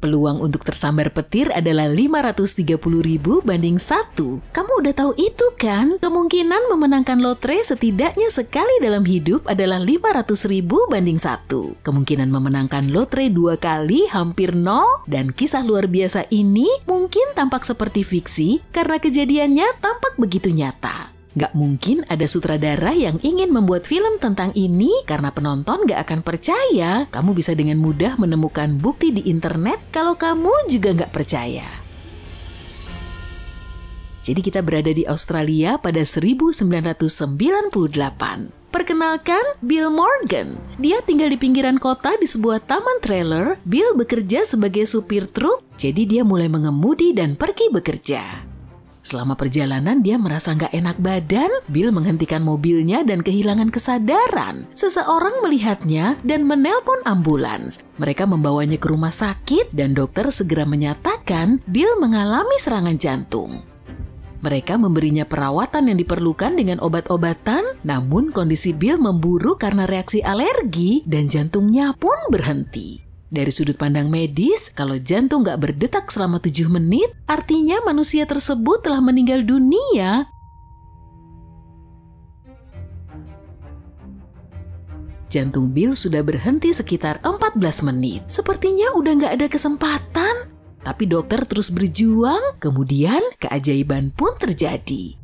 Peluang untuk tersambar petir adalah 530.000 banding 1. Kamu udah tahu itu kan? Kemungkinan memenangkan lotre setidaknya sekali dalam hidup adalah 500.000 banding 1. Kemungkinan memenangkan lotre 2 kali hampir 0. Dan kisah luar biasa ini mungkin tampak seperti fiksi karena kejadiannya tampak begitu nyata. Gak mungkin ada sutradara yang ingin membuat film tentang ini karena penonton gak akan percaya. Kamu bisa dengan mudah menemukan bukti di internet kalau kamu juga gak percaya. Jadi kita berada di Australia pada 1998. Perkenalkan, Bill Morgan. Dia tinggal di pinggiran kota di sebuah taman trailer. Bill bekerja sebagai supir truk, jadi dia mulai mengemudi dan pergi bekerja. Selama perjalanan dia merasa nggak enak badan. Bill menghentikan mobilnya dan kehilangan kesadaran. Seseorang melihatnya dan menelpon ambulans. Mereka membawanya ke rumah sakit dan dokter segera menyatakan Bill mengalami serangan jantung. Mereka memberinya perawatan yang diperlukan dengan obat-obatan, namun kondisi Bill memburuk karena reaksi alergi dan jantungnya pun berhenti. Dari sudut pandang medis, kalau jantung nggak berdetak selama 7 menit, artinya manusia tersebut telah meninggal dunia. Jantung Bill sudah berhenti sekitar 14 menit. Sepertinya udah nggak ada kesempatan. Tapi dokter terus berjuang, kemudian keajaiban pun terjadi.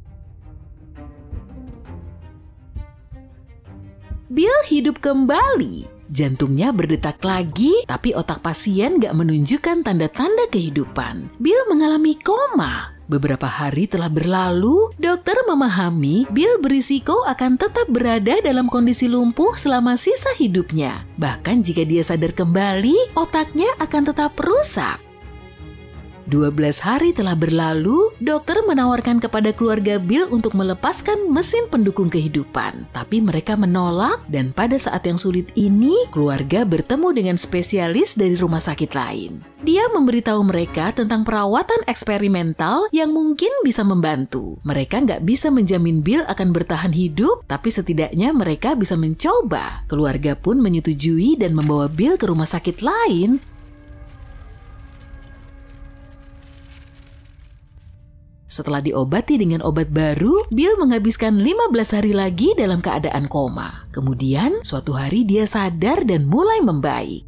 Bill hidup kembali. Jantungnya berdetak lagi, tapi otak pasien gak menunjukkan tanda-tanda kehidupan. Bill mengalami koma. Beberapa hari telah berlalu, dokter memahami Bill berisiko akan tetap berada dalam kondisi lumpuh selama sisa hidupnya. Bahkan jika dia sadar kembali, otaknya akan tetap rusak. 12 hari telah berlalu, dokter menawarkan kepada keluarga Bill untuk melepaskan mesin pendukung kehidupan. Tapi mereka menolak dan pada saat yang sulit ini, keluarga bertemu dengan spesialis dari rumah sakit lain. Dia memberitahu mereka tentang perawatan eksperimental yang mungkin bisa membantu. Mereka nggak bisa menjamin Bill akan bertahan hidup, tapi setidaknya mereka bisa mencoba. Keluarga pun menyetujui dan membawa Bill ke rumah sakit lain. Setelah diobati dengan obat baru, Bill menghabiskan 15 hari lagi dalam keadaan koma. Kemudian, suatu hari dia sadar dan mulai membaik.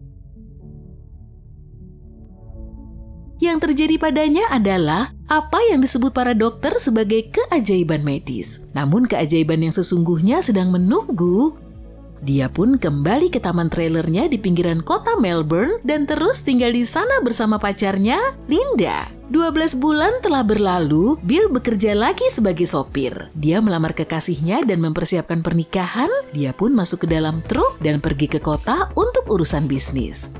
Yang terjadi padanya adalah apa yang disebut para dokter sebagai keajaiban medis. Namun keajaiban yang sesungguhnya sedang menunggu. Dia pun kembali ke taman trailernya di pinggiran kota Melbourne dan terus tinggal di sana bersama pacarnya, Linda. 12 bulan telah berlalu, Bill bekerja lagi sebagai sopir. Dia melamar kekasihnya dan mempersiapkan pernikahan. Dia pun masuk ke dalam truk dan pergi ke kota untuk urusan bisnis.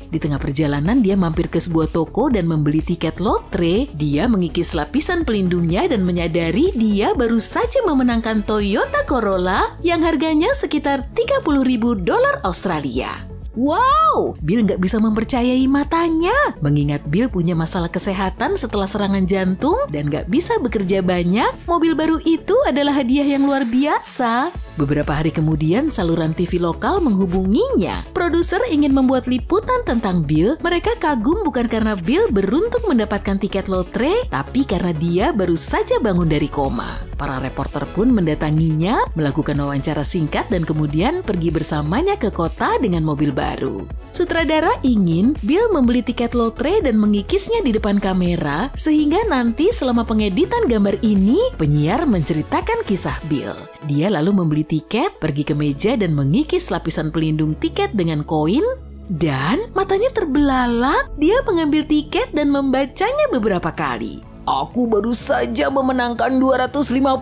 Di tengah perjalanan dia mampir ke sebuah toko dan membeli tiket lotre. Dia mengikis lapisan pelindungnya dan menyadari dia baru saja memenangkan Toyota Corolla yang harganya sekitar $30.000 Australia. Wow! Bill nggak bisa mempercayai matanya. Mengingat Bill punya masalah kesehatan setelah serangan jantung dan nggak bisa bekerja banyak, mobil baru itu adalah hadiah yang luar biasa. Beberapa hari kemudian, saluran TV lokal menghubunginya. Produser ingin membuat liputan tentang Bill. Mereka kagum bukan karena Bill beruntung mendapatkan tiket lotre, tapi karena dia baru saja bangun dari koma. Para reporter pun mendatanginya, melakukan wawancara singkat dan kemudian pergi bersamanya ke kota dengan mobil baru. Sutradara ingin Bill membeli tiket lotre dan mengikisnya di depan kamera, sehingga nanti selama pengeditan gambar ini, penyiar menceritakan kisah Bill. Dia lalu membeli tiket, pergi ke meja dan mengikis lapisan pelindung tiket dengan koin, dan matanya terbelalak. Dia mengambil tiket dan membacanya beberapa kali. Aku baru saja memenangkan $250.000,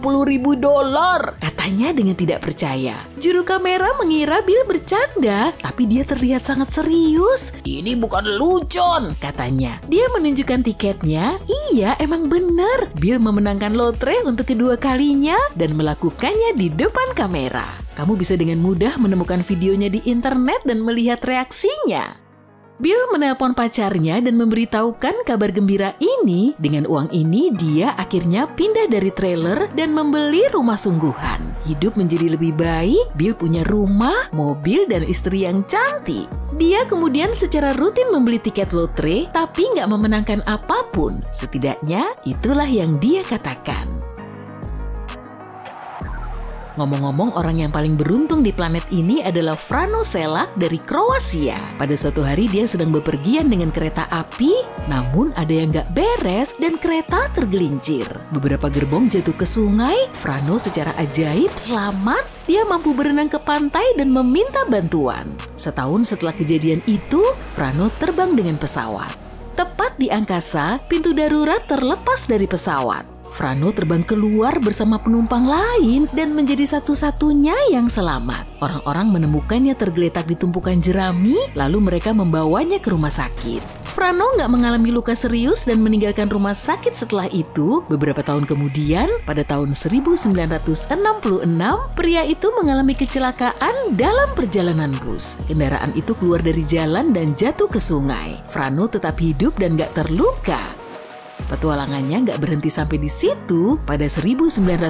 katanya dengan tidak percaya. Juru kamera mengira Bill bercanda, tapi dia terlihat sangat serius. Ini bukan lucon, katanya. Dia menunjukkan tiketnya. Iya, emang benar. Bill memenangkan lotre untuk kedua kalinya dan melakukannya di depan kamera. Kamu bisa dengan mudah menemukan videonya di internet dan melihat reaksinya. Bill menelpon pacarnya dan memberitahukan kabar gembira ini. Dengan uang ini, dia akhirnya pindah dari trailer dan membeli rumah sungguhan. Hidup menjadi lebih baik, Bill punya rumah, mobil, dan istri yang cantik. Dia kemudian secara rutin membeli tiket lotre, tapi nggak memenangkan apapun. Setidaknya, itulah yang dia katakan. Ngomong-ngomong, orang yang paling beruntung di planet ini adalah Frano Selak dari Kroasia. Pada suatu hari dia sedang bepergian dengan kereta api, namun ada yang gak beres dan kereta tergelincir. Beberapa gerbong jatuh ke sungai, Frano secara ajaib selamat. Dia mampu berenang ke pantai dan meminta bantuan. Setahun setelah kejadian itu, Frano terbang dengan pesawat. Tepat di angkasa, pintu darurat terlepas dari pesawat. Frano terbang keluar bersama penumpang lain dan menjadi satu-satunya yang selamat. Orang-orang menemukannya tergeletak di tumpukan jerami, lalu mereka membawanya ke rumah sakit. Frano nggak mengalami luka serius dan meninggalkan rumah sakit setelah itu. Beberapa tahun kemudian, pada tahun 1966, pria itu mengalami kecelakaan dalam perjalanan bus. Kendaraan itu keluar dari jalan dan jatuh ke sungai. Frano tetap hidup dan nggak terluka. Petualangannya nggak berhenti sampai di situ. Pada 1970,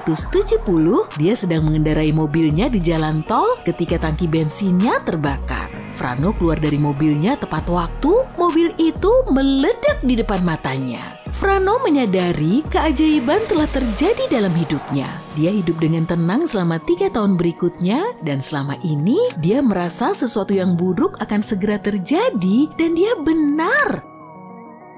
dia sedang mengendarai mobilnya di jalan tol ketika tangki bensinnya terbakar. Frano keluar dari mobilnya tepat waktu, mobil itu meledak di depan matanya. Frano menyadari keajaiban telah terjadi dalam hidupnya. Dia hidup dengan tenang selama 3 tahun berikutnya, dan selama ini dia merasa sesuatu yang buruk akan segera terjadi, dan dia benar.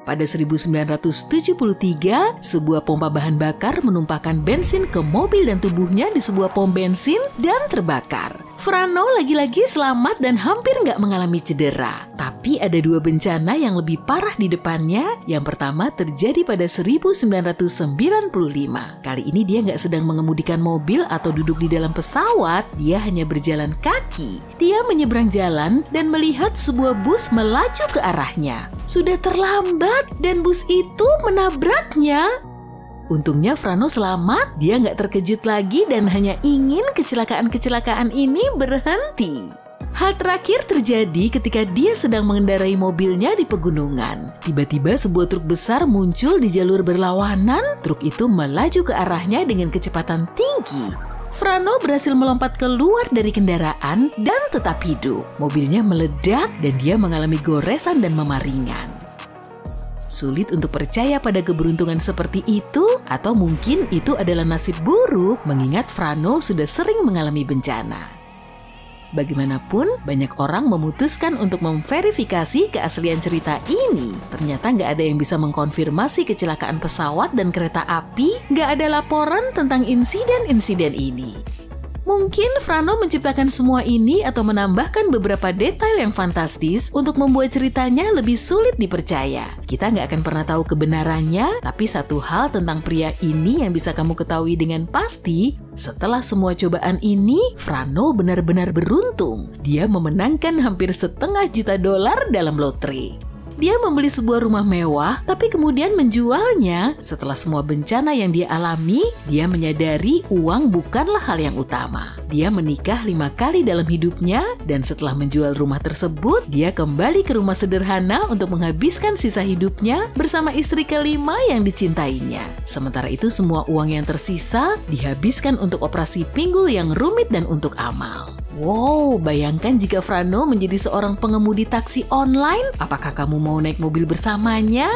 Pada 1973, sebuah pompa bahan bakar menumpahkan bensin ke mobil dan tubuhnya di sebuah pom bensin dan terbakar. Frano lagi-lagi selamat dan hampir nggak mengalami cedera. Tapi ada 2 bencana yang lebih parah di depannya. Yang pertama terjadi pada 1995. Kali ini dia nggak sedang mengemudikan mobil atau duduk di dalam pesawat. Dia hanya berjalan kaki. Dia menyeberang jalan dan melihat sebuah bus melaju ke arahnya. Sudah terlambat dan bus itu menabraknya. Untungnya Frano selamat, dia nggak terkejut lagi dan hanya ingin kecelakaan-kecelakaan ini berhenti. Hal terakhir terjadi ketika dia sedang mengendarai mobilnya di pegunungan. Tiba-tiba sebuah truk besar muncul di jalur berlawanan. Truk itu melaju ke arahnya dengan kecepatan tinggi. Frano berhasil melompat keluar dari kendaraan dan tetap hidup. Mobilnya meledak dan dia mengalami goresan dan memar ringan. Sulit untuk percaya pada keberuntungan seperti itu, atau mungkin itu adalah nasib buruk mengingat Frano sudah sering mengalami bencana. Bagaimanapun, banyak orang memutuskan untuk memverifikasi keaslian cerita ini. Ternyata nggak ada yang bisa mengkonfirmasi kecelakaan pesawat dan kereta api, nggak ada laporan tentang insiden-insiden ini. Mungkin Frano menciptakan semua ini atau menambahkan beberapa detail yang fantastis untuk membuat ceritanya lebih sulit dipercaya. Kita nggak akan pernah tahu kebenarannya, tapi satu hal tentang pria ini yang bisa kamu ketahui dengan pasti, setelah semua cobaan ini, Frano benar-benar beruntung. Dia memenangkan hampir $500,000 dalam lotre. Dia membeli sebuah rumah mewah, tapi kemudian menjualnya. Setelah semua bencana yang dia alami, dia menyadari uang bukanlah hal yang utama. Dia menikah 5 kali dalam hidupnya, dan setelah menjual rumah tersebut, dia kembali ke rumah sederhana untuk menghabiskan sisa hidupnya bersama istri kelima yang dicintainya. Sementara itu, semua uang yang tersisa dihabiskan untuk operasi pinggul yang rumit dan untuk amal. Wow, bayangkan jika Frano menjadi seorang pengemudi taksi online, apakah kamu mau naik mobil bersamanya?